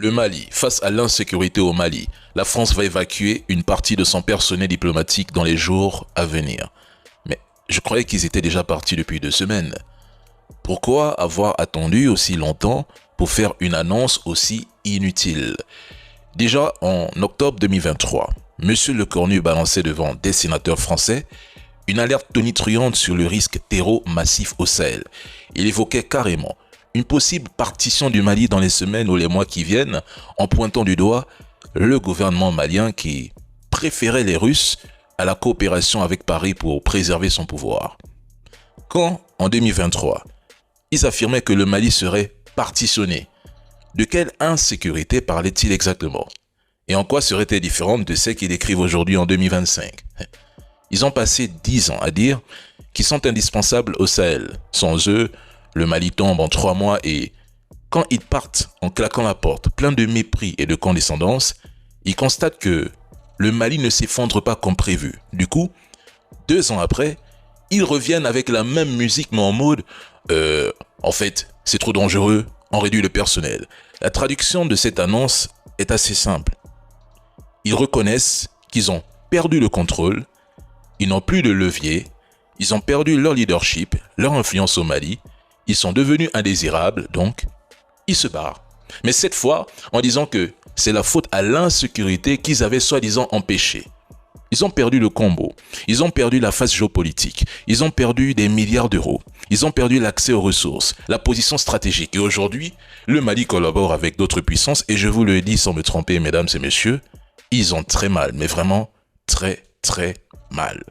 Le Mali. Face à l'insécurité au Mali, la France va évacuer une partie de son personnel diplomatique dans les jours à venir. Mais je croyais qu'ils étaient déjà partis depuis 2 semaines. Pourquoi avoir attendu aussi longtemps pour faire une annonce aussi inutile? Déjà en octobre 2023, M. Lecornu balançait devant des sénateurs français une alerte tonitruante sur le risque terreau massif au Sahel. Il évoquait carrément une possible partition du Mali dans les semaines ou les mois qui viennent, en pointant du doigt le gouvernement malien qui préférait les Russes à la coopération avec Paris pour préserver son pouvoir. Quand, en 2023, ils affirmaient que le Mali serait partitionné, de quelle insécurité parlaient-ils exactement? Et en quoi serait-elle différente de celle qu'ils décrivent aujourd'hui en 2025? Ils ont passé 10 ans à dire qu'ils sont indispensables au Sahel. Sans eux, le Mali tombe en 3 mois et quand ils partent en claquant la porte, plein de mépris et de condescendance, ils constatent que le Mali ne s'effondre pas comme prévu. Du coup, 2 ans après, ils reviennent avec la même musique mais en mode en fait, c'est trop dangereux, on réduit le personnel. La traduction de cette annonce est assez simple. Ils reconnaissent qu'ils ont perdu le contrôle, ils n'ont plus de levier, ils ont perdu leur leadership, leur influence au Mali, ils sont devenus indésirables, donc ils se barrent. Mais cette fois, en disant que c'est la faute à l'insécurité qu'ils avaient soi-disant empêchée. Ils ont perdu le combo, ils ont perdu la phase géopolitique, ils ont perdu des milliards d'euros, ils ont perdu l'accès aux ressources, la position stratégique. Et aujourd'hui, le Mali collabore avec d'autres puissances et je vous le dis sans me tromper, mesdames et messieurs, ils ont très mal, mais vraiment très mal.